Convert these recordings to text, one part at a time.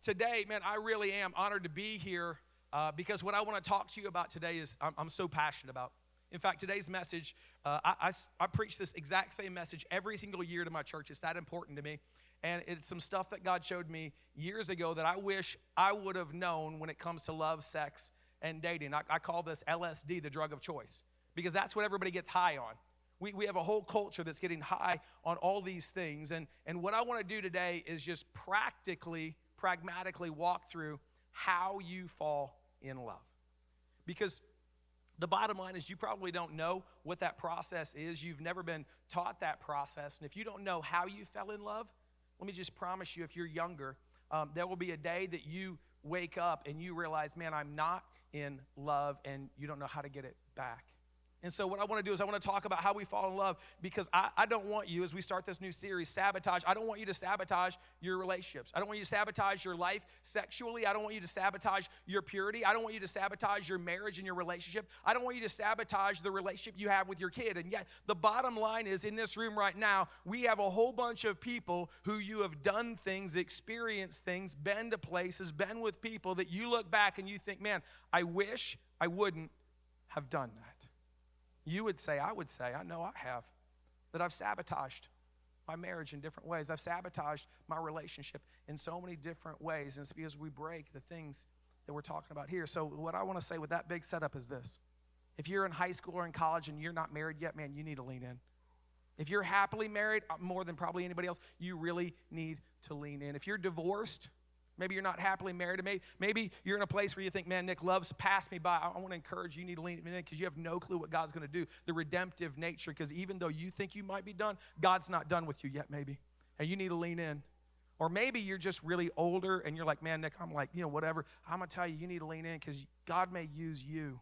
today, man, I really am honored to be here because what I want to talk to you about today is I'm so passionate about. In fact, today's message, I preach this exact same message every single year to my church. It's that important to me. And it's some stuff that God showed me years ago that I wish I would have known when it comes to love, sex, and dating. I call this LSD, the drug of choice, because that's what everybody gets high on. We have a whole culture that's getting high on all these things. And what I want to do today is just pragmatically walk through how you fall in love. Because the bottom line is you probably don't know what that process is. You've never been taught that process. And if you don't know how you fell in love, let me just promise you, if you're younger, there will be a day that you wake up and you realize, man, I'm not in love, and you don't know how to get it back. And so what I want to do is I want to talk about how we fall in love, because I don't want you, as we start this new series, Sabotage, I don't want you to sabotage your relationships. I don't want you to sabotage your life sexually. I don't want you to sabotage your purity. I don't want you to sabotage your marriage and your relationship. I don't want you to sabotage the relationship you have with your kid. And yet the bottom line is, in this room right now, we have a whole bunch of people who you have done things, experienced things, been to places, been with people that you look back and you think, man, I wish I wouldn't have done that. You would say, I would say, I know I have, that I've sabotaged my marriage in different ways. I've sabotaged my relationship in so many different ways, and it's because we break the things that we're talking about here. So what I want to say with that big setup is this. If you're in high school or in college and you're not married yet, man, you need to lean in. If you're happily married, more than probably anybody else, you really need to lean in. If you're divorced, maybe you're not happily married. Maybe you're in a place where you think, man, Nick, love's passed me by. I want to encourage you, you need to lean in because you have no clue what God's going to do, the redemptive nature, because even though you think you might be done, God's not done with you yet, maybe. And you need to lean in. Or maybe you're just really older and you're like, man, Nick, I'm like, whatever. I'm going to tell you, you need to lean in because God may use you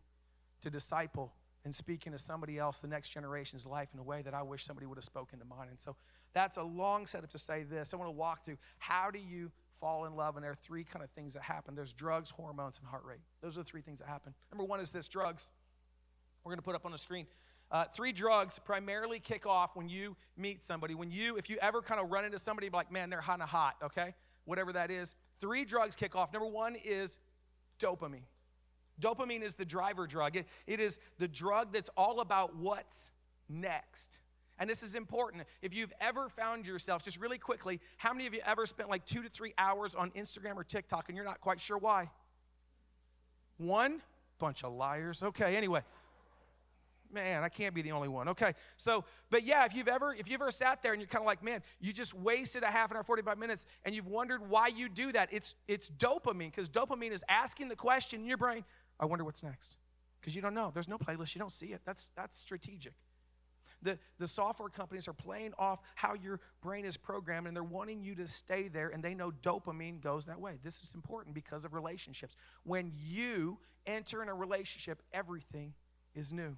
to disciple and speak into somebody else, the next generation's life, in a way that I wish somebody would have spoken to mine. And so that's a long setup to say this. I want to walk through, how do you fall in love? And there are three kind of things that happen. There's drugs, hormones, and heart rate. Those are the three things that happen. Number one is this, drugs. We're going to put up on the screen. Three drugs primarily kick off when you meet somebody. If you ever kind of run into somebody like, man, they're kind of hot, okay? Whatever that is. Three drugs kick off. Number one is dopamine. Dopamine is the driver drug. It is the drug that's all about what's next. And this is important. If you've ever found yourself, just really quickly, how many of you ever spent like 2 to 3 hours on Instagram or TikTok and you're not quite sure why? One? Bunch of liars. Okay, anyway. Man, I can't be the only one. Okay, so, but yeah, if you've ever sat there and you're kind of like, man, you just wasted a half an hour, 45 minutes, and you've wondered why you do that, it's dopamine, because dopamine is asking the question in your brain, I wonder what's next. Because you don't know. There's no playlist. You don't see it. That's strategic. The software companies are playing off how your brain is programmed, and they're wanting you to stay there, and they know dopamine goes that way. This is important because of relationships. When you enter in a relationship, everything is new.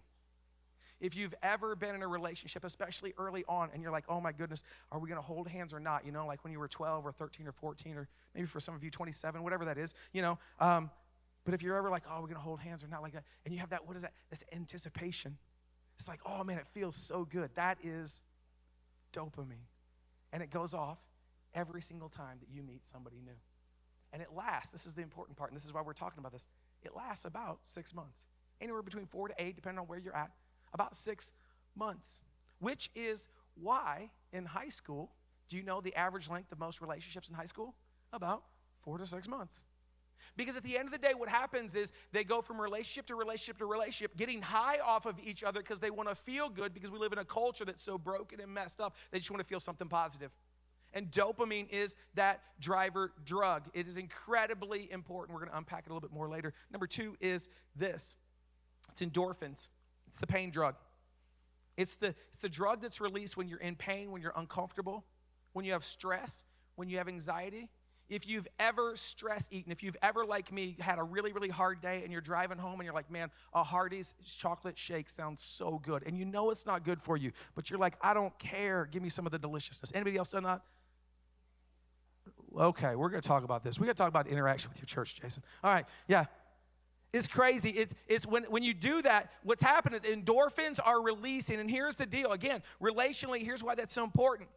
If you've ever been in a relationship, especially early on, and you're like, oh my goodness, are we going to hold hands or not? Like when you were 12 or 13 or 14, or maybe for some of you 27, whatever that is, But if you're ever like, oh, we're going to hold hands or not like that, and you have that, what is that? That's anticipation. It's like, oh man, it feels so good. That is dopamine. And it goes off every single time that you meet somebody new. And it lasts, this is the important part, and this is why we're talking about this. It lasts about 6 months. Anywhere between 4 to 8, depending on where you're at, about 6 months. Which is why in high school, do you know the average length of most relationships in high school? About 4 to 6 months. Because at the end of the day, what happens is they go from relationship to relationship to relationship, getting high off of each other because they want to feel good, because we live in a culture that's so broken and messed up, they just want to feel something positive. And dopamine is that driver drug. It is incredibly important. We're going to unpack it a little bit more later. Number two is this. It's endorphins. It's the pain drug. It's the drug that's released when you're in pain, when you're uncomfortable, when you have stress, when you have anxiety. If you've ever stress eaten, if you've ever, like me, had a really, really hard day and you're driving home and you're like, man, a Hardee's chocolate shake sounds so good. And you know it's not good for you, but you're like, I don't care. Give me some of the deliciousness. Anybody else done that? Okay, we're going to talk about this. We got to talk about interaction with your church, Jason. All right, yeah. It's crazy. It's when you do that, what's happening is endorphins are releasing. And here's the deal. Again, relationally, here's why that's so important.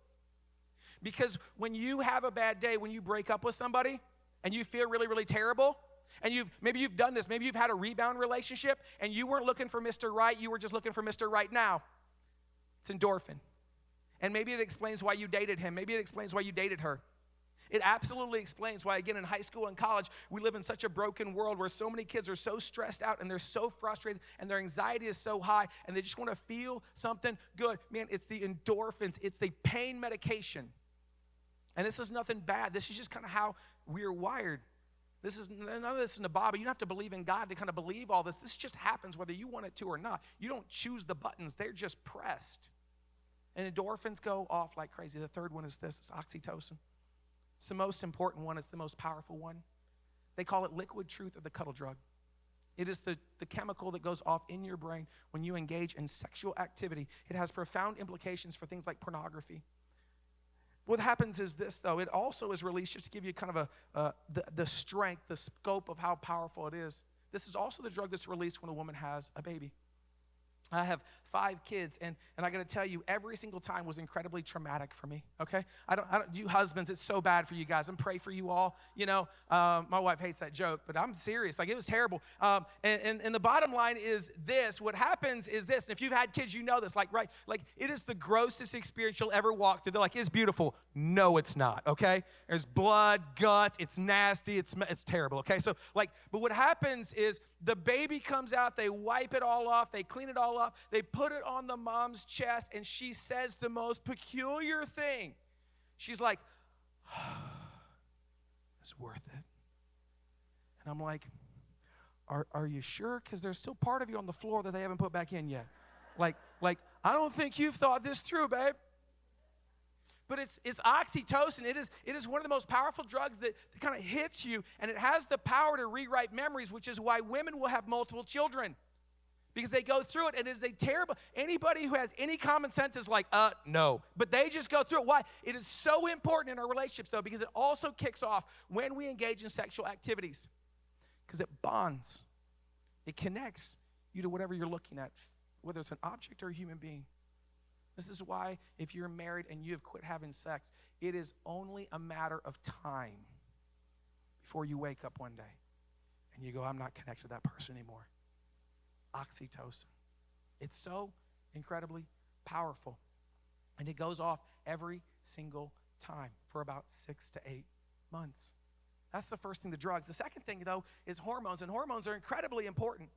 Because when you have a bad day, when you break up with somebody, and you feel really, really terrible, and maybe you've done this, maybe you've had a rebound relationship, and you weren't looking for Mr. Right, you were just looking for Mr. Right now. It's endorphin. And maybe it explains why you dated him. Maybe it explains why you dated her. It absolutely explains why, again, in high school and college, we live in such a broken world where so many kids are so stressed out and they're so frustrated and their anxiety is so high and they just want to feel something good. Man, it's the endorphins. It's the pain medication. And this is nothing bad. This is just kind of how we're wired. This is none of this in the Bible. You don't have to believe in God to kind of believe all this. This just happens whether you want it to or not. You don't choose the buttons. They're just pressed. And endorphins go off like crazy. The third one is this. It's oxytocin. It's the most important one. It's the most powerful one. They call it liquid truth or the cuddle drug. It is the chemical that goes off in your brain when you engage in sexual activity. It has profound implications for things like pornography. What happens is this, though. It also is released, just to give you kind of the strength, the scope of how powerful it is. This is also the drug that's released when a woman has a baby. I have 5 kids, and I got to tell you, every single time was incredibly traumatic for me, okay? I don't, you husbands, it's so bad for you guys. I'm praying for you all. You know, my wife hates that joke, but I'm serious. Like, it was terrible. And the bottom line is this. What happens is this, and if you've had kids, you know this. Like, right, like, it is the grossest experience you'll ever walk through. They're like, it's beautiful. No, it's not, okay? There's blood, guts. It's nasty. It's terrible, okay? So, like, but what happens is the baby comes out. They wipe it all off. They clean it all up. They put it on the mom's chest, and she says the most peculiar thing. She's like, it's worth it. And I'm like, are you sure? Because there's still part of you on the floor that they haven't put back in yet. Like, I don't think you've thought this through, babe. But it's oxytocin. It is one of the most powerful drugs that kind of hits you, and it has the power to rewrite memories, which is why women will have multiple children. Because they go through it, and it is a terrible, anybody who has any common sense is like, no. But they just go through it. Why? It is so important in our relationships, though, because it also kicks off when we engage in sexual activities. Because it bonds. It connects you to whatever you're looking at, whether it's an object or a human being. This is why if you're married and you have quit having sex, it is only a matter of time before you wake up one day and you go, I'm not connected to that person anymore. Oxytocin. It's so incredibly powerful. And it goes off every single time for about 6 to 8 months. That's the first thing, the drugs. The second thing, though, is hormones. And hormones are incredibly important.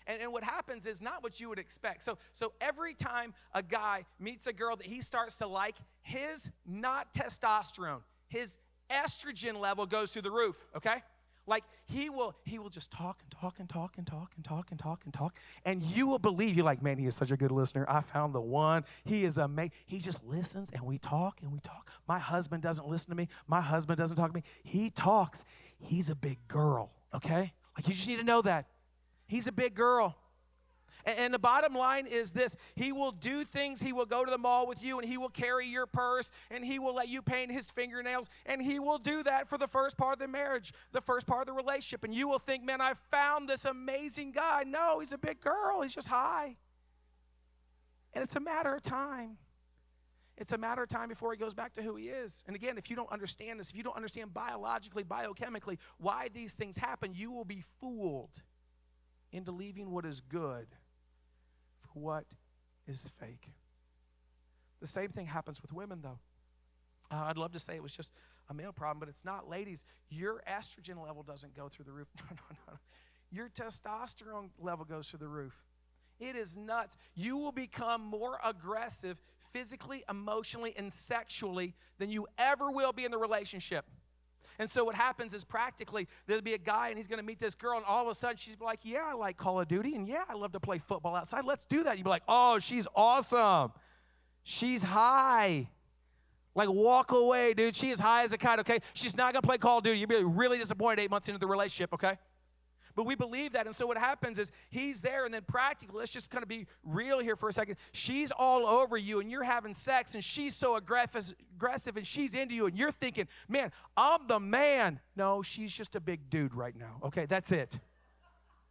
And what happens is not what you would expect. So every time a guy meets a girl that he starts to like, his not testosterone, his estrogen level goes through the roof, okay? Like, he will just talk and talk and talk and talk and talk and talk and talk. And you will believe, you're like, man, he is such a good listener. I found the one. He is amazing. He just listens and we talk and we talk. My husband doesn't listen to me. My husband doesn't talk to me. He talks. He's a big girl, okay? Like, you just need to know that. He's a big girl. And the bottom line is this. He will do things. He will go to the mall with you, and he will carry your purse, and he will let you paint his fingernails, and he will do that for the first part of the marriage, the first part of the relationship. And you will think, man, I found this amazing guy. No, he's a big girl. He's just high. And it's a matter of time. It's a matter of time before he goes back to who he is. And again, if you don't understand this, if you don't understand biologically, biochemically, why these things happen, you will be fooled into leaving what is good for what is fake. The same thing happens with women, though. I'd love to say it was just a male problem, but it's not. Ladies, your estrogen level doesn't go through the roof. No. Your testosterone level goes through the roof. It is nuts. You will become more aggressive physically, emotionally, and sexually than you ever will be in the relationship. And so what happens is practically there'll be a guy and he's going to meet this girl, and all of a sudden she's like, yeah, I like Call of Duty, and yeah, I love to play football outside. Let's do that. You'd be like, oh, she's awesome. She's high. Like, walk away, dude. She is high as a kite, okay? She's not going to play Call of Duty. You'll be really disappointed 8 months into the relationship, okay? But we believe that, and so what happens is he's there, and then practically, let's just kind of be real here for a second. She's all over you, and you're having sex, and she's so aggressive, and she's into you, and you're thinking, man, I'm the man. No, she's just a big dude right now, okay? That's it.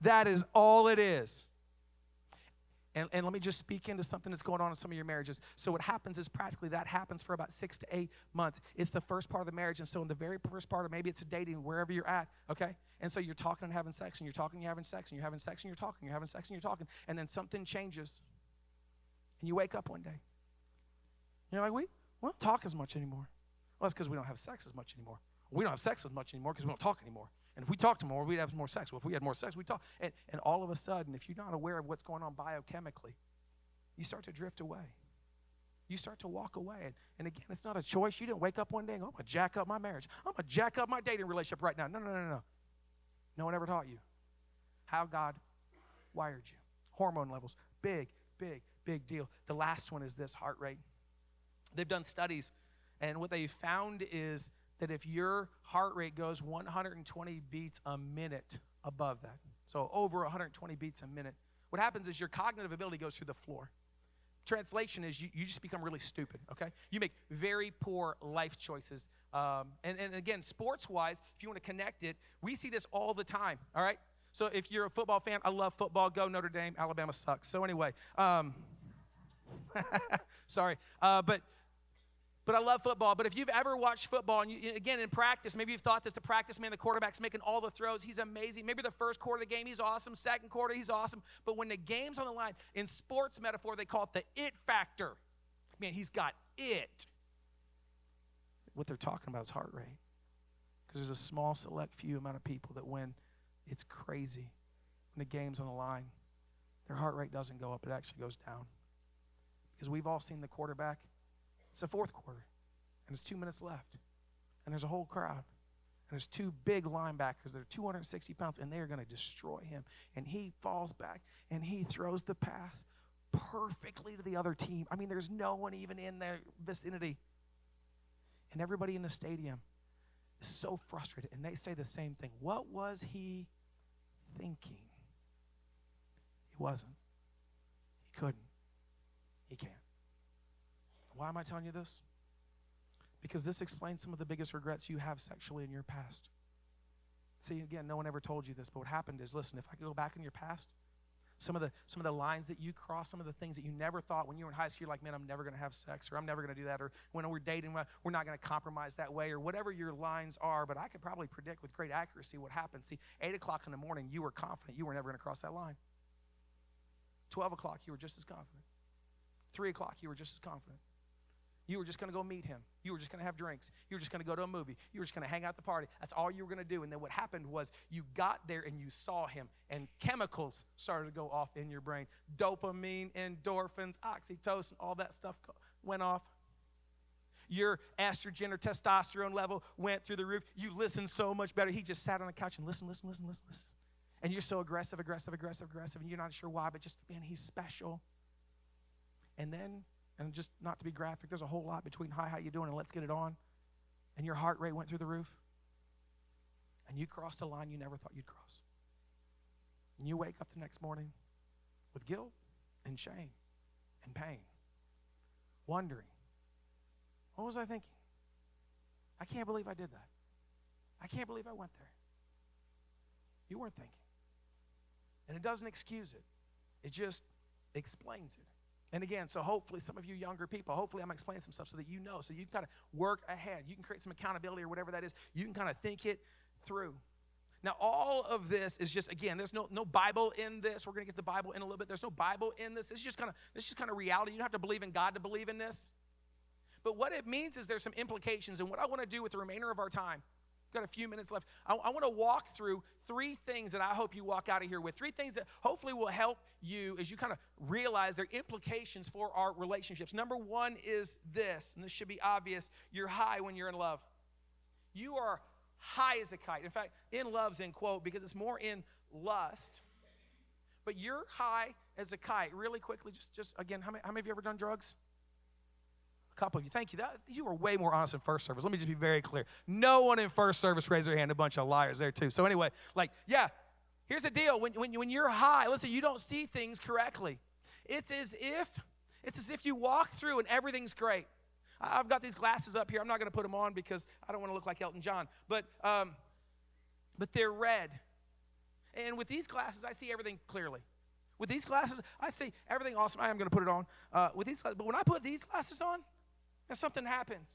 That is all it is. And let me just speak into something that's going on in some of your marriages. So what happens is practically that happens for about 6 to 8 months. It's the first part of the marriage. And so in the very first part, or maybe it's a dating, wherever you're at, okay? And so you're talking and having sex, and you're talking and you're having sex, and you're having sex and you're talking, you're having sex and you're talking. And then something changes. And you wake up one day. You're like, we don't talk as much anymore. Well, it's because we don't have sex as much anymore. We don't have sex as much anymore because we don't talk anymore. And if we talked more, we'd have more sex. Well, if we had more sex, we'd talk. And all of a sudden, if you're not aware of what's going on biochemically, you start to drift away. You start to walk away. And again, it's not a choice. You didn't wake up one day and go, I'm going to jack up my marriage. I'm going to jack up my dating relationship right now. No. No one ever taught you how God wired you. Hormone levels, big deal. The last one is this, heart rate. They've done studies, and what they found is that if your heart rate goes 120 beats a minute above that, so over 120 beats a minute, what happens is your cognitive ability goes through the floor. Translation is you just become really stupid, okay? You make very poor life choices. And again, sports-wise, if you want to connect it, we see this all the time, all right? So if you're a football fan, I love football. Go Notre Dame. Alabama sucks. So anyway, sorry. But I love football. But if you've ever watched football, and again, in practice, maybe you've thought this, the practice man, the quarterback's making all the throws. He's amazing. Maybe the first quarter of the game, he's awesome. Second quarter, he's awesome. But when the game's on the line, in sports metaphor, they call it the it factor. Man, he's got it. What they're talking about is heart rate. Because there's a small, select few amount of people that when it's crazy, when the game's on the line, their heart rate doesn't go up. It actually goes down. Because we've all seen the quarterback. It's the fourth quarter, and it's 2 minutes left, and there's a whole crowd, and there's two big linebackers that are 260 pounds, and they are going to destroy him, and he falls back, and he throws the pass perfectly to the other team. I mean, there's no one even in their vicinity, and everybody in the stadium is so frustrated, and they say the same thing. What was he thinking? He wasn't. He couldn't. He can't. Why am I telling you this? Because this explains some of the biggest regrets you have sexually in your past. See, again, no one ever told you this, but what happened is, listen, if I could go back in your past, some of the lines that you crossed, some of the things that you never thought when you were in high school, you're like, man, I'm never going to have sex, or I'm never going to do that, or when we're dating, we're not going to compromise that way, or whatever your lines are, but I could probably predict with great accuracy what happened. See, 8 o'clock in the morning, you were confident you were never going to cross that line. 12 o'clock, you were just as confident. 3 o'clock, you were just as confident. You were just going to go meet him. You were just going to have drinks. You were just going to go to a movie. You were just going to hang out at the party. That's all you were going to do. And then what happened was you got there and you saw him, and chemicals started to go off in your brain. Dopamine, endorphins, oxytocin, all that stuff went off. Your estrogen or testosterone level went through the roof. You listened so much better. He just sat on the couch and listen. And you're so aggressive, and you're not sure why, but just, man, he's special. And then, and just not to be graphic, there's a whole lot between hi, how you doing, and let's get it on. And your heart rate went through the roof. And you crossed a line you never thought you'd cross. And you wake up the next morning with guilt and shame and pain, wondering, what was I thinking? I can't believe I did that. I can't believe I went there. You weren't thinking. And it doesn't excuse it. It just explains it. And again, so hopefully some of you younger people, hopefully I'm explaining some stuff so that you know, so you can kind of work ahead. You can create some accountability or whatever that is. You can kind of think it through. Now, all of this is just, again, there's no Bible in this. We're going to get the Bible in a little bit. There's no Bible in this. This is just kind of reality. You don't have to believe in God to believe in this. But what it means is there's some implications. And what I want to do with the remainder of our time, got a few minutes left, I want to walk through 3 things that I hope you walk out of here with. 3 things that hopefully will help you as you kind of realize their implications for our relationships. Number 1 is this, and this should be obvious. You're high when you're in love. You are high as a kite. In fact, in love's in quote because it's more in lust. But you're high as a kite. Really quickly, just again, how many of you ever done drugs? A couple of you. Thank you. You were way more honest in first service. Let me just be very clear. No one in first service raised their hand. A bunch of liars there too. So anyway, here's the deal. When you're high, listen, you don't see things correctly. It's as if you walk through and everything's great. I've got these glasses up here. I'm not going to put them on because I don't want to look like Elton John. But they're red. And with these glasses, I see everything clearly. With these glasses, I see everything awesome. I am going to put it on. With these glasses, but when I put these glasses on, and something happens,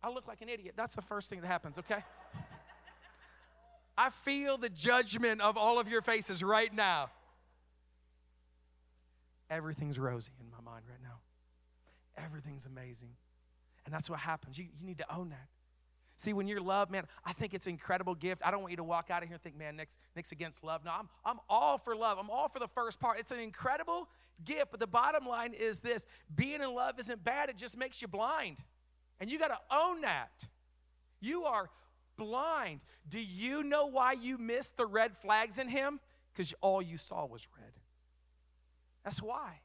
I look like an idiot. That's the first thing that happens, okay? I feel the judgment of all of your faces right now. Everything's rosy in my mind right now. Everything's amazing. And that's what happens. You need to own that. See, when you're loved, man, I think it's an incredible gift. I don't want you to walk out of here and think, man, Nick's against love. No, I'm all for love. I'm all for the first part. It's an incredible gift, but the bottom line is this. Being in love isn't bad. It just makes you blind. And you got to own that. You are blind. Do you know why you missed the red flags in him? Because all you saw was red. That's why.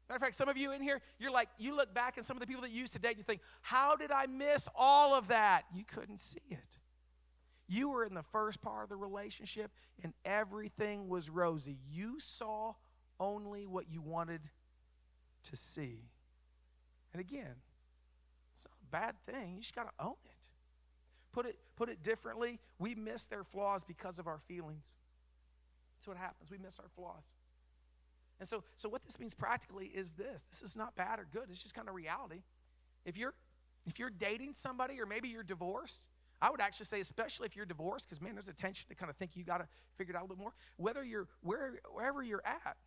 Matter of fact, some of you in here, you're like, you look back at some of the people that you used to date, and you think, how did I miss all of that? You couldn't see it. You were in the first part of the relationship, and everything was rosy. You saw only what you wanted to see. And again, it's not a bad thing. You just got to own it. Put it differently. We miss their flaws because of our feelings. That's what happens. We miss our flaws. And so what this means practically is this. This is not bad or good. It's just kind of reality. If you're dating somebody or maybe you're divorced, I would actually say, especially if you're divorced, because, man, there's a tension to kind of think you got to figure it out a little bit more. Wherever you're at,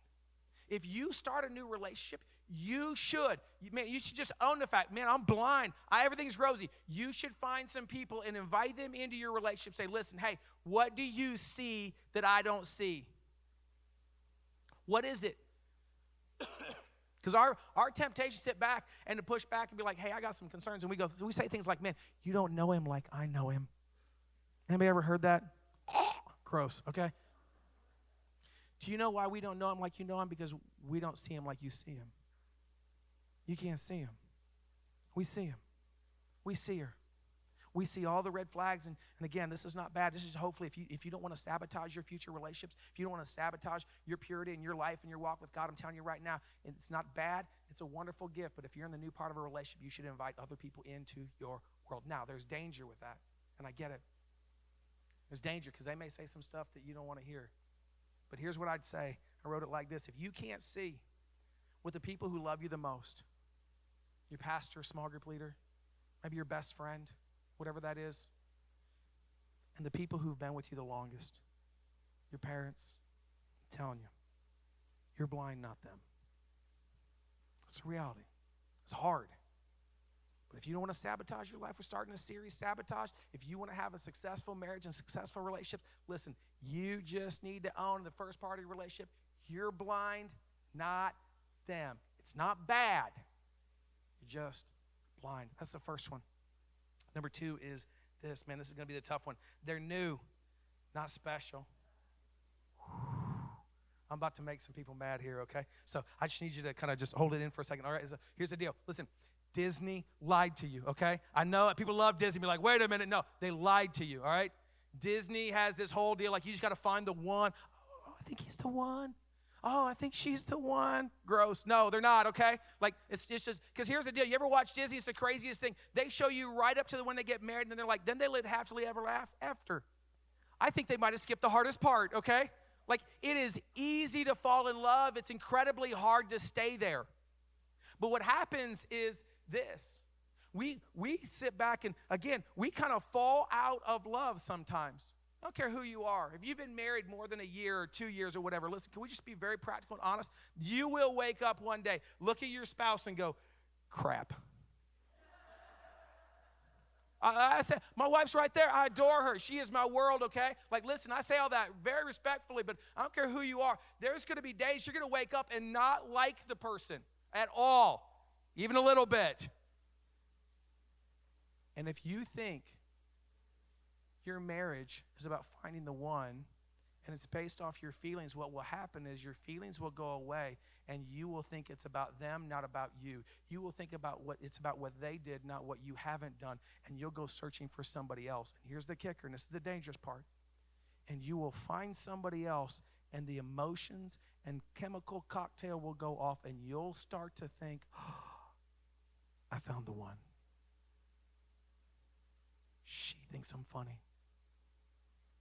if you start a new relationship, you should just own the fact, man, I'm blind. Everything's rosy. You should find some people and invite them into your relationship. Say, listen, hey, what do you see that I don't see? What is it? Because our temptation is to sit back and to push back and be like, hey, I got some concerns. And we say things like, man, you don't know him like I know him. Anybody ever heard that? Gross, okay? Do you know why we don't know him like you know him? Because we don't see him like you see him. You can't see him. We see him. We see her. We see all the red flags, and again, this is not bad. This is hopefully if you don't want to sabotage your future relationships, if you don't want to sabotage your purity in your life and your walk with God, I'm telling you right now, it's not bad. It's a wonderful gift, but if you're in the new part of a relationship, you should invite other people into your world. Now, there's danger with that, and I get it. There's danger because they may say some stuff that you don't want to hear. But here's what I'd say. I wrote it like this. If you can't see with the people who love you the most, your pastor, small group leader, maybe your best friend, whatever that is, and the people who've been with you the longest, your parents, I'm telling you, you're blind, not them. It's a reality. It's hard. But if you don't want to sabotage your life, we're starting a series, Sabotage. If you want to have a successful marriage and successful relationships, listen, you just need to own the first part of your relationship. You're blind, not them. It's not bad. You're just blind. That's the first one. Number two is this. Man, this is going to be the tough one. They're new, not special. I'm about to make some people mad here, okay? So I just need you to kind of just hold it in for a second. All right, so here's the deal. Listen, Disney lied to you, okay? I know people love Disney. Be like, wait a minute. No, they lied to you, all right? Disney has this whole deal like you just got to find the one. Oh, I think he's the one. Oh, I think she's the one. Gross. No, they're not, okay? Like, it's just, because here's the deal. You ever watch Disney? It's the craziest thing. They show you right up to the when they get married, and then they're like, then they live happily ever after. I think they might have skipped the hardest part, okay? Like, it is easy to fall in love. It's incredibly hard to stay there. But what happens is this. We sit back, and again, we kind of fall out of love sometimes. I don't care who you are. If you've been married more than a year or 2 years or whatever, listen, can we just be very practical and honest? You will wake up one day, look at your spouse and go, crap. I said, my wife's right there. I adore her. She is my world, okay? Like, listen, I say all that very respectfully, but I don't care who you are. There's going to be days you're going to wake up and not like the person at all, even a little bit. And if you think your marriage is about finding the one, and it's based off your feelings, what will happen is your feelings will go away, and you will think it's about them, not about you. You will think about it's about what they did, not what you haven't done, and you'll go searching for somebody else. And here's the kicker, and this is the dangerous part. And you will find somebody else, and the emotions and chemical cocktail will go off, and you'll start to think, oh, I found the one. She thinks I'm funny.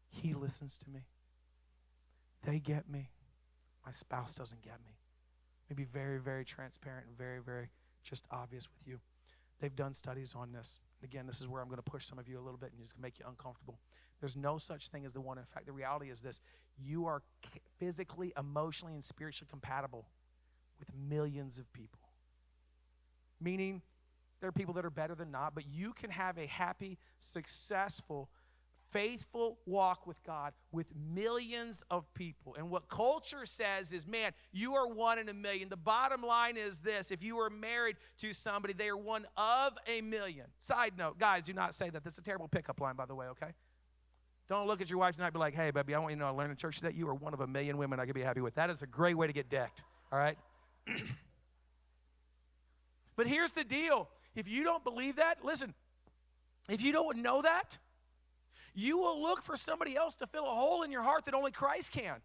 He listens to me. They get me. My spouse doesn't get me. Maybe very, very transparent and very, very just obvious with you. They've done studies on this. Again, this is where I'm going to push some of you a little bit and just make you uncomfortable. There's no such thing as the one. In fact, the reality is this. You are physically, emotionally, and spiritually compatible with millions of people. Meaning, there are people that are better than not, but you can have a happy, successful, faithful walk with God with millions of people. And what culture says is, man, you are one in a million. The bottom line is this. If you are married to somebody, they are one of a million. Side note, guys, do not say that. That's a terrible pickup line, by the way, okay? Don't look at your wife tonight and be like, hey, baby, I want you to know I learned in church today you are one of a million women I could be happy with. That is a great way to get decked, all right? But here's the deal. If you don't believe that, listen, if you don't know that, you will look for somebody else to fill a hole in your heart that only Christ can.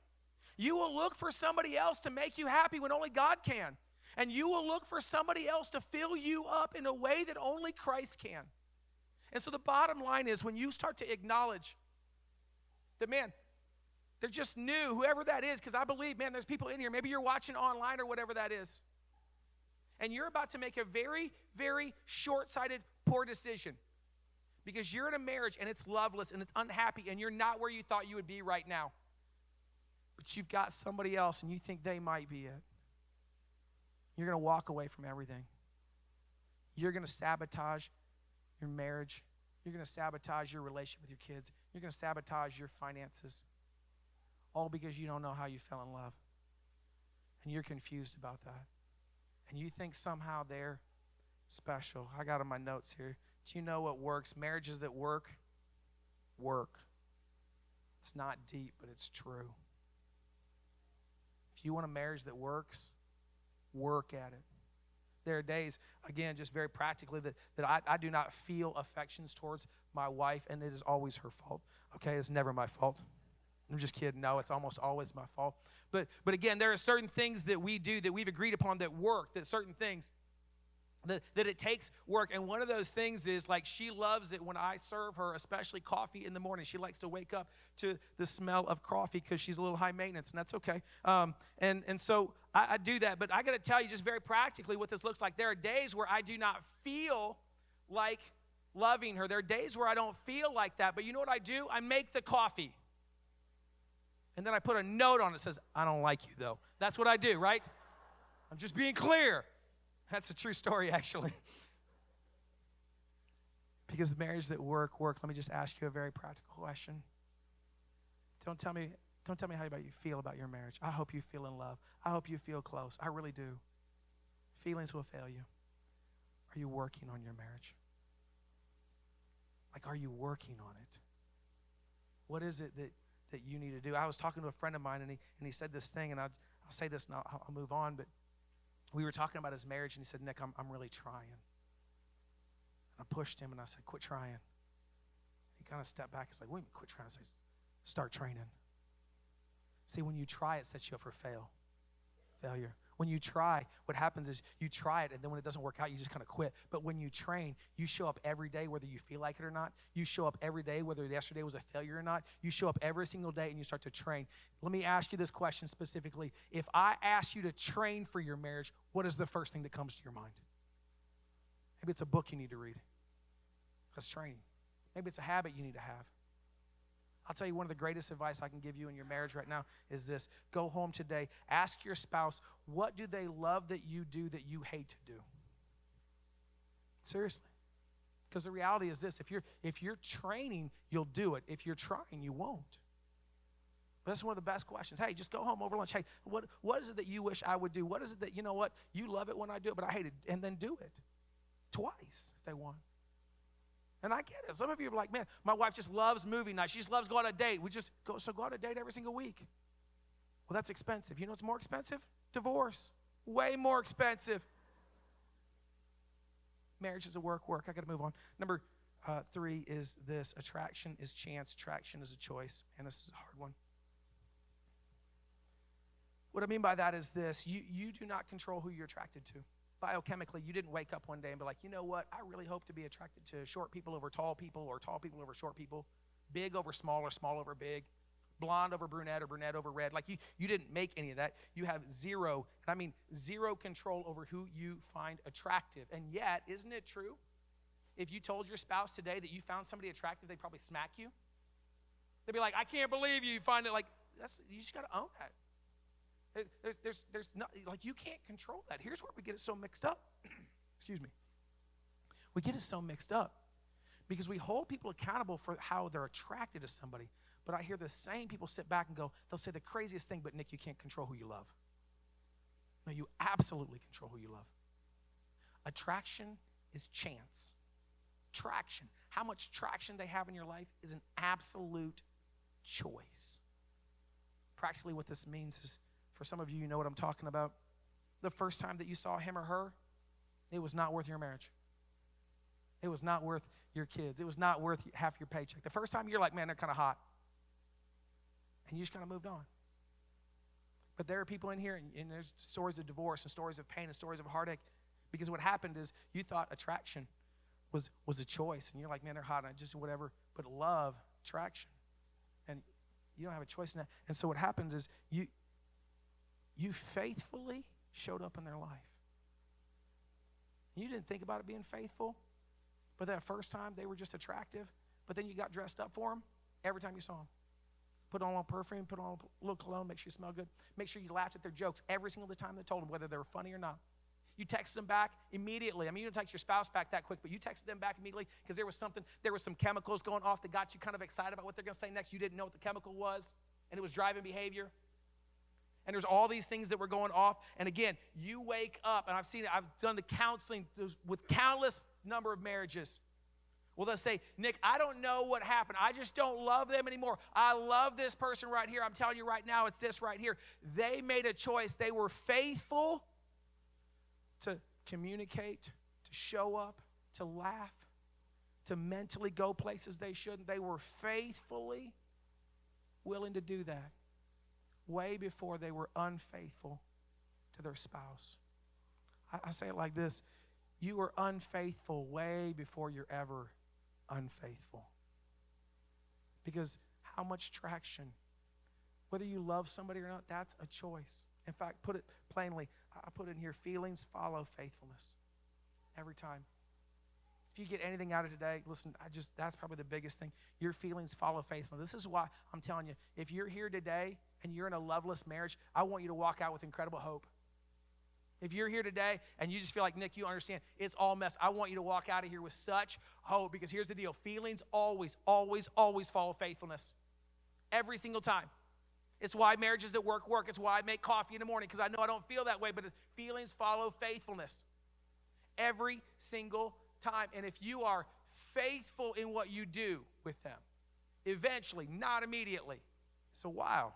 You will look for somebody else to make you happy when only God can. And you will look for somebody else to fill you up in a way that only Christ can. And so the bottom line is when you start to acknowledge that, man, they're just new, whoever that is, because I believe, man, there's people in here. Maybe you're watching online or whatever that is. And you're about to make a very, very short-sighted, poor decision. Because you're in a marriage and it's loveless and it's unhappy and you're not where you thought you would be right now. But you've got somebody else and you think they might be it. You're going to walk away from everything. You're going to sabotage your marriage. You're going to sabotage your relationship with your kids. You're going to sabotage your finances. All because you don't know how you fell in love. And you're confused about that. And you think somehow they're special. I got on my notes here. Do you know what works? Marriages that work. It's not deep, but it's true. If you want a marriage that works, work at it. There are days, again, just very practically, that I do not feel affections towards my wife, and it is always her fault. Okay, it's never my fault. I'm just kidding. No, it's almost always my fault. But again, there are certain things that we do that we've agreed upon that work, that certain things that it takes work. And one of those things is, like, she loves it when I serve her, especially coffee in the morning. She likes to wake up to the smell of coffee because she's a little high maintenance, and that's okay. And so I do that. But I got to tell you just very practically what this looks like. There are days where I do not feel like loving her. There are days where I don't feel like that. But you know what I do? I make the coffee. And then I put a note on it that says, I don't like you, though. That's what I do, right? I'm just being clear. That's a true story, actually. Because marriage that work. Let me just ask you a very practical question. Don't tell me how you feel about your marriage. I hope you feel in love. I hope you feel close. I really do. Feelings will fail you. Are you working on your marriage? Like, are you working on it? What is it that you need to do? I was talking to a friend of mine, and he said this thing, and I'll say this and I'll move on, but we were talking about his marriage, and he said, Nick, I'm really trying. And I pushed him, and I said, quit trying. He kind of stepped back. He's like, wait a minute, quit trying. I said, start training. See, when you try, it sets you up for failure. When you try, what happens is you try it, and then when it doesn't work out, you just kind of quit. But when you train, you show up every day whether you feel like it or not. You show up every day whether yesterday was a failure or not. You show up every single day, and you start to train. Let me ask you this question specifically. If I ask you to train for your marriage, what is the first thing that comes to your mind? Maybe it's a book you need to read. That's training. Maybe it's a habit you need to have. I'll tell you, one of the greatest advice I can give you in your marriage right now is this. Go home today. Ask your spouse, what do they love that you do that you hate to do? Seriously. Because the reality is this. If you're training, you'll do it. If you're trying, you won't. But that's one of the best questions. Hey, just go home over lunch. Hey, what is it that you wish I would do? What is it that, you know what, you love it when I do it, but I hate it. And then do it. Twice if they want. And I get it. Some of you are like, man, my wife just loves movie nights. She just loves going on a date. Go on a date every single week. Well, that's expensive. You know what's more expensive? Divorce. Way more expensive. Marriage is a work. I got to move on. Number 3 is this. Attraction is chance. Traction is a choice. And this is a hard one. What I mean by that is this. You do not control who you're attracted to. Biochemically, you didn't wake up one day and be like, you know what, I really hope to be attracted to short people over tall people or tall people over short people, big over small or small over big. blonde over brunette or brunette over red. Like you didn't make any of that. You have zero, and I mean zero control over who you find attractive. And yet, isn't it true? If you told your spouse today that you found somebody attractive, they'd probably smack you. They'd be like, I can't believe you find it. Like, you just got to own that. There's not, like, you can't control that. Here's where we get it so mixed up. Excuse me. We get it so mixed up because we hold people accountable for how they're attracted to somebody. But I hear the same people sit back and go, they'll say the craziest thing, but Nick, you can't control who you love. No, you absolutely control who you love. Attraction is chance. Traction. How much traction they have in your life is an absolute choice. Practically what this means is, for some of you, you know what I'm talking about. The first time that you saw him or her, it was not worth your marriage. It was not worth your kids. It was not worth half your paycheck. The first time you're like, man, they're kind of hot. And you just kind of moved on. But there are people in here, and there's stories of divorce and stories of pain and stories of heartache, because what happened is you thought attraction was a choice, and you're like, man, they're hot, and just whatever. But love, attraction, and you don't have a choice in that. And so what happens is you faithfully showed up in their life. You didn't think about it being faithful, but that first time they were just attractive, but then you got dressed up for them every time you saw them. Put on a little perfume, put on a little cologne, make sure you smell good. Make sure you laughed at their jokes every single time they told them, whether they were funny or not. You texted them back immediately. I mean, you didn't text your spouse back that quick, but you texted them back immediately because there was some chemicals going off that got you kind of excited about what they're going to say next. You didn't know what the chemical was, and it was driving behavior. And there's all these things that were going off. And again, you wake up, and I've seen it. I've done the counseling with countless number of marriages. Well, they'll say, Nick, I don't know what happened. I just don't love them anymore. I love this person right here. I'm telling you right now, it's this right here. They made a choice. They were faithful to communicate, to show up, to laugh, to mentally go places they shouldn't. They were faithfully willing to do that way before they were unfaithful to their spouse. I say it like this. You were unfaithful way before you're ever unfaithful. Because how much traction, whether you love somebody or not, that's a choice. In fact, put it plainly, I put in here, feelings follow faithfulness every time. If you get anything out of today, listen, that's probably the biggest thing. Your feelings follow faithfulness. This is why I'm telling you, if you're here today and you're in a loveless marriage, I want you to walk out with incredible hope. If you're here today and you just feel like, Nick, you understand, it's all mess, I want you to walk out of here with such hope, because here's the deal. Feelings always, always, always follow faithfulness. Every single time. It's why marriages that work. It's why I make coffee in the morning, because I know I don't feel that way, but feelings follow faithfulness. Every single time. And if you are faithful in what you do with them, eventually, not immediately, it's a while,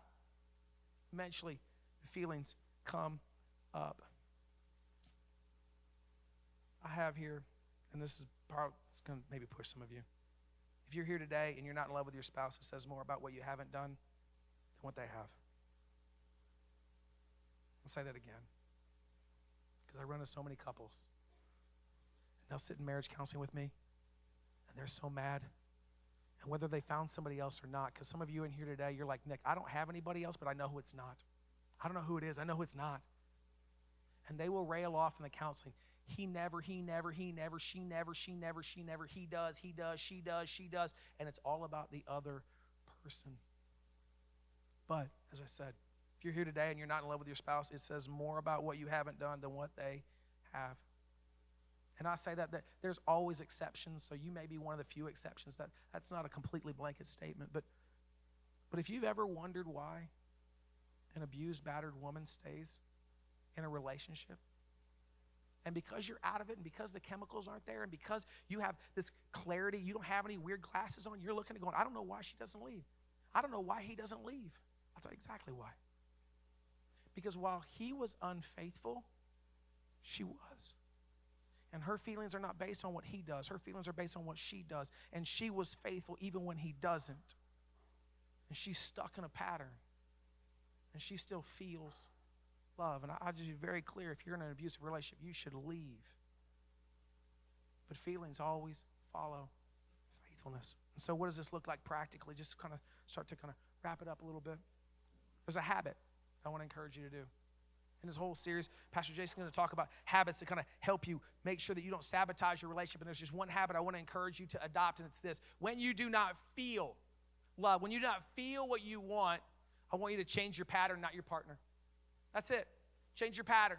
eventually the feelings come up. I have here, and this is part, it's going to maybe push some of you. If you're here today and you're not in love with your spouse, it says more about what you haven't done than what they have. I'll say that again, because I run into so many couples. And they'll sit in marriage counseling with me, and they're so mad. And whether they found somebody else or not, because some of you in here today, you're like, Nick, I don't have anybody else, but I know who it's not. I don't know who it is. I know who it's not. And they will rail off in the counseling. He never, she never, he does, she does. And it's all about the other person. But, as I said, if you're here today and you're not in love with your spouse, it says more about what you haven't done than what they have. And I say that there's always exceptions, so you may be one of the few exceptions. That's not a completely blanket statement. But if you've ever wondered why an abused, battered woman stays in a relationship, and because you're out of it, and because the chemicals aren't there, and because you have this clarity, you don't have any weird glasses on, you're looking and going, I don't know why she doesn't leave. I don't know why he doesn't leave. I'll tell you exactly why. Because while he was unfaithful, she was. And her feelings are not based on what he does. Her feelings are based on what she does. And she was faithful even when he doesn't. And she's stuck in a pattern. And she still feels love. And I'll just be very clear, if you're in an abusive relationship, you should leave. But feelings always follow faithfulness. And so what does this look like practically? Just kind of start to kind of wrap it up a little bit. There's a habit I want to encourage you to do. In this whole series, Pastor Jason's going to talk about habits that kind of help you make sure that you don't sabotage your relationship. And there's just one habit I want to encourage you to adopt, and it's this. When you do not feel love, when you do not feel what you want, I want you to change your pattern, not your partner. That's it. Change your pattern.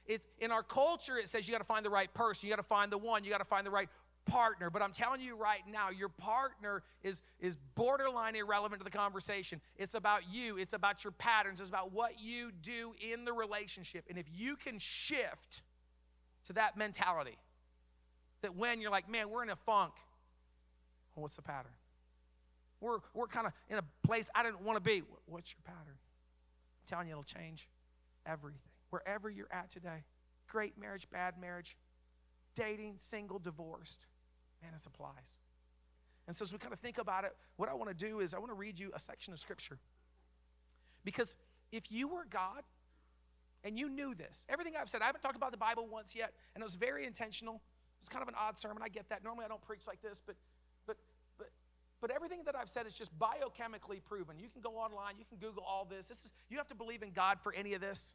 It's in our culture, it says you got to find the right person. You got to find the one. You got to find the right partner. But I'm telling you right now, your partner is borderline irrelevant to the conversation. It's about you. It's about your patterns. It's about what you do in the relationship. And if you can shift to that mentality, that when you're like, man, we're in a funk, well, what's the pattern? We're kind of in a place I didn't want to be. What's your pattern? I'm telling you, it'll change everything. Wherever you're at today, great marriage, bad marriage, dating, single, divorced, man, this applies. And so as we kind of think about it, what I want to do is I want to read you a section of Scripture. Because if you were God and you knew this, everything I've said, I haven't talked about the Bible once yet, and it was very intentional. It's kind of an odd sermon. I get that. Normally I don't preach like this, but everything that I've said is just biochemically proven. You can go online. You can Google all this. You don't have to believe in God for any of this.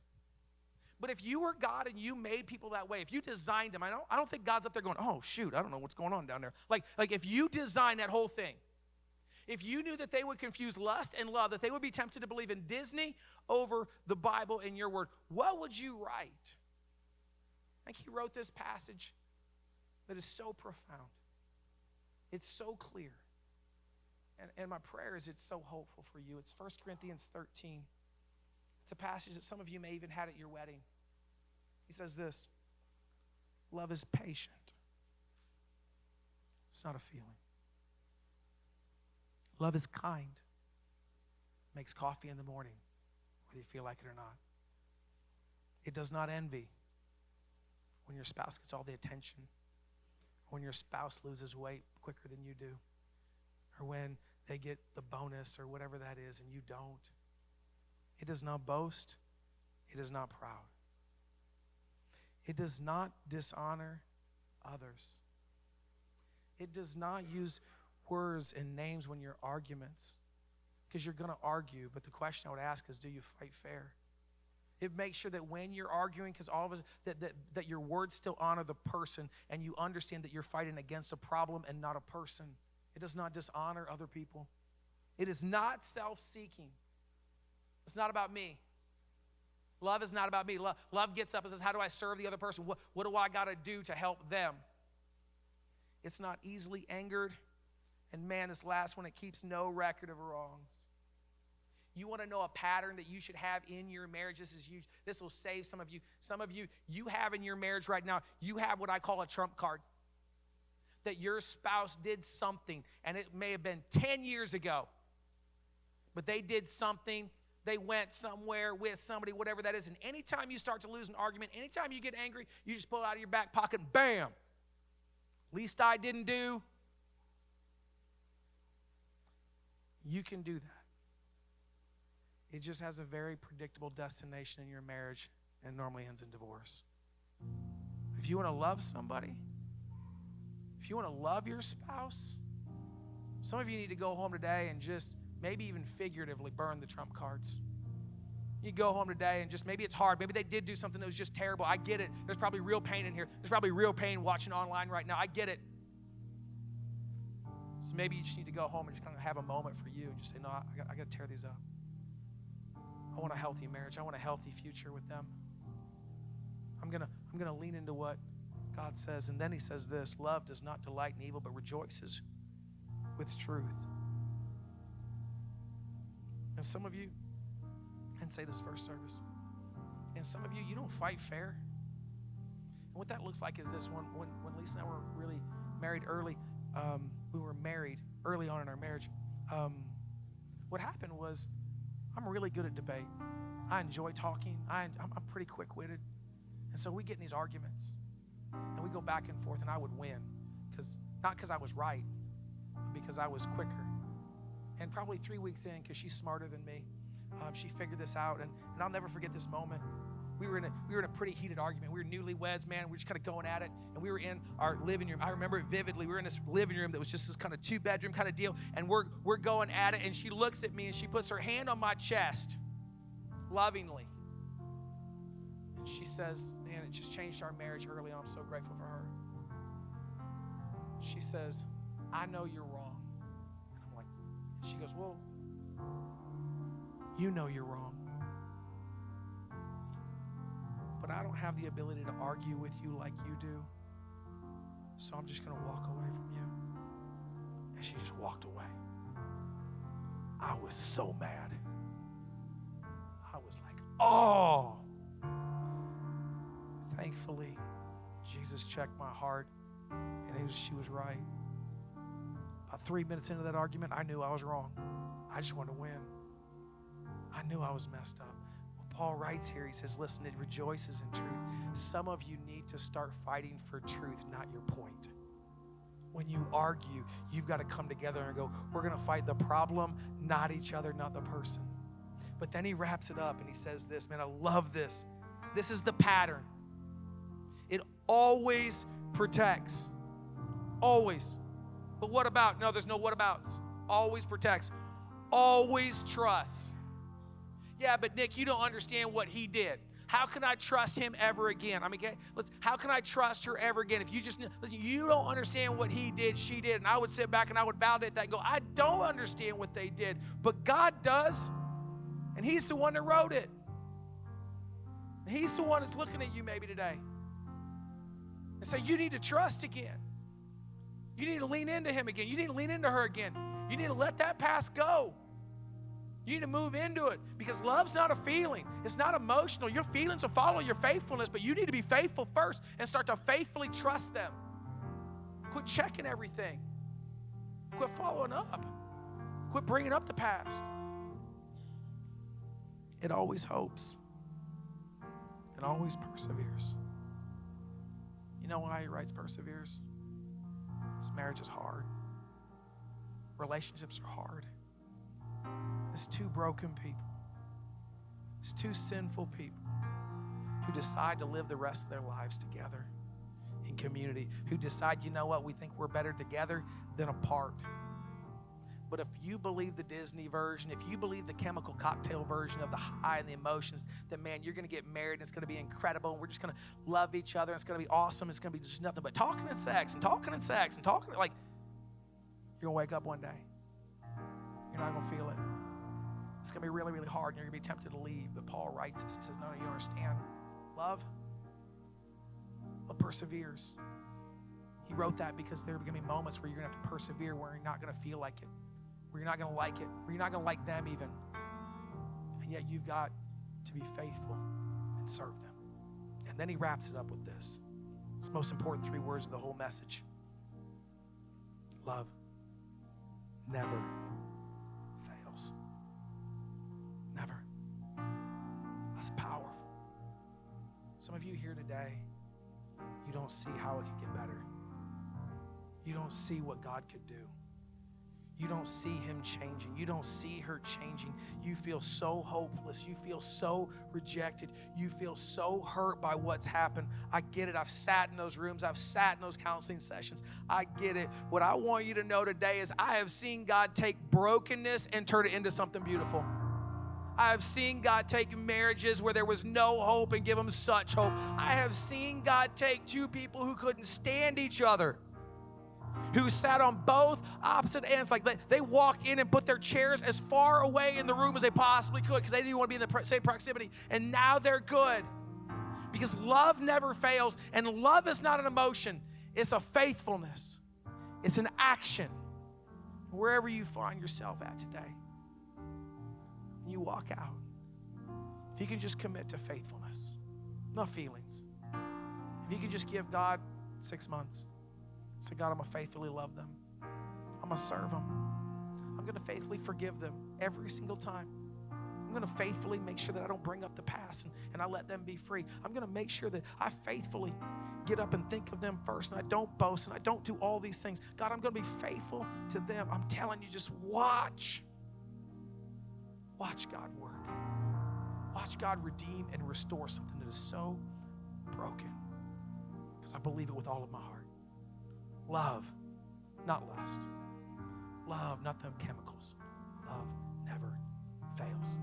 But if you were God and you made people that way, if you designed them, I don't think God's up there going, oh, shoot, I don't know what's going on down there. Like if you designed that whole thing, if you knew that they would confuse lust and love, that they would be tempted to believe in Disney over the Bible and your word, what would you write? I think he wrote this passage that is so profound. It's so clear. And my prayer is it's so hopeful for you. It's 1 Corinthians 13. It's a passage that some of you may even had at your wedding. He says this, love is patient. It's not a feeling. Love is kind. Makes coffee in the morning, whether you feel like it or not. It does not envy when your spouse gets all the attention, when your spouse loses weight quicker than you do, or when they get the bonus or whatever that is and you don't. It does not boast. It is not proud. It does not dishonor others. It does not use words and names when you're arguments, because you're going to argue, but the question I would ask is, do you fight fair? It makes sure that when you're arguing, because all of us, that your words still honor the person and you understand that you're fighting against a problem and not a person. It does not dishonor other people. It is not self-seeking. It's not about me. Love is not about me. Love gets up and says, how do I serve the other person? What do I got to do to help them? It's not easily angered. And man, this last one, it keeps no record of wrongs. You want to know a pattern that you should have in your marriage? This is huge. This will save some of you. Some of you, you have in your marriage right now, you have what I call a trump card. That your spouse did something, and it may have been 10 years ago, but they did something. They went somewhere with somebody, whatever that is. And anytime you start to lose an argument, anytime you get angry, you just pull it out of your back pocket, bam. Least I didn't do. You can do that. It just has a very predictable destination in your marriage and normally ends in divorce. If you want to love somebody, if you want to love your spouse, some of you need to go home today and just maybe even figuratively burn the trump cards. You go home today and just, maybe it's hard. Maybe they did do something that was just terrible. I get it. There's probably real pain in here. There's probably real pain watching online right now. I get it. So maybe you just need to go home and just kind of have a moment for you and just say, no, I got to tear these up. I want a healthy marriage. I want a healthy future with them. I'm gonna lean into what God says. And then he says this, love does not delight in evil, but rejoices with truth. And some of you, and say this first service, and some of you, you don't fight fair. And what that looks like is this. When Lisa and I were really married early, we were married early on in our marriage. What happened was, I'm really good at debate. I enjoy talking. I'm pretty quick-witted. And so we get in these arguments. And we go back and forth, and I would win. Not because I was right, but because I was quicker. And probably 3 weeks in, because she's smarter than me, she figured this out. And I'll never forget this moment. we were in a pretty heated argument. We were newlyweds, man. We were just kind of going at it, and we were in our living room. I remember it vividly. We were in this living room that was just this kind of 2-bedroom kind of deal, and we're going at it, and she looks at me, and she puts her hand on my chest, lovingly, and she says, man, it just changed our marriage early on. I'm so grateful for her. She says, I know you're wrong. And I'm like, she goes, well, you know you're wrong. But I don't have the ability to argue with you like you do. So I'm just going to walk away from you. And she just walked away. I was so mad. I was like, oh. Thankfully, Jesus checked my heart, and she was right. About 3 minutes into that argument, I knew I was wrong. I just wanted to win. I knew I was messed up. Well, Paul writes here, he says, listen, it rejoices in truth. Some of you need to start fighting for truth, not your point. When you argue, you've got to come together and go, we're going to fight the problem, not each other, not the person. But then he wraps it up and he says this, man, I love this. This is the pattern. It always protects. Always. But what about? No, there's no what abouts. Always protects. Always trusts. Yeah, but Nick, you don't understand what he did. How can I trust him ever again? I mean, how can I trust her ever again? If you just, listen, you don't understand what he did, she did. And I would sit back and I would validate that and go, I don't understand what they did, but God does. And he's the one that wrote it. He's the one that's looking at you maybe today. And say, you need to trust again. You need to lean into him again. You need to lean into her again. You need to let that past go. You need to move into it, because love's not a feeling. It's not emotional. Your feelings will follow your faithfulness, but you need to be faithful first and start to faithfully trust them. Quit checking everything. Quit following up. Quit bringing up the past. It always hopes. It always perseveres. You know why he writes perseveres? This marriage is hard. Relationships are hard. It's two broken people. It's two sinful people who decide to live the rest of their lives together in community, who decide, you know what, we think we're better together than apart. But if you believe the Disney version, if you believe the chemical cocktail version of the high and the emotions, that, man, you're going to get married and it's going to be incredible and we're just going to love each other and it's going to be awesome. It's going to be just nothing but talking and sex and talking and sex and talking. Like, you're going to wake up one day. You're not going to feel it. It's going to be really, really hard, and you're going to be tempted to leave. But Paul writes this. He says, no, you understand. Love perseveres. He wrote that because there are going to be moments where you're going to have to persevere, where you're not going to feel like it, where you're not going to like it, where you're not going to like them even. And yet you've got to be faithful and serve them. And then he wraps it up with this. It's the most important 3 words of the whole message. Love never fails. Never. That's powerful. Some of you here today, you don't see how it could get better. You don't see what God could do. You don't see him changing. You don't see her changing. You feel so hopeless. You feel so rejected. You feel so hurt by what's happened. I get it. I've sat in those rooms. I've sat in those counseling sessions. I get it. What I want you to know today is I have seen God take brokenness and turn it into something beautiful. I have seen God take marriages where there was no hope and give them such hope. I have seen God take 2 people who couldn't stand each other, who sat on both opposite ends. Like they walked in and put their chairs as far away in the room as they possibly could because they didn't want to be in the same proximity. And now they're good. Because love never fails. And love is not an emotion. It's a faithfulness. It's an action. Wherever you find yourself at today, when you walk out, if you can just commit to faithfulness, not feelings. If you can just give God 6 months. Say, God, I'm going to faithfully love them. I'm going to serve them. I'm going to faithfully forgive them every single time. I'm going to faithfully make sure that I don't bring up the past and I let them be free. I'm going to make sure that I faithfully get up and think of them first, and I don't boast and I don't do all these things. God, I'm going to be faithful to them. I'm telling you, just watch. Watch God work. Watch God redeem and restore something that is so broken. Because I believe it with all of my heart. Love, not lust. Love, not the chemicals. Love never fails.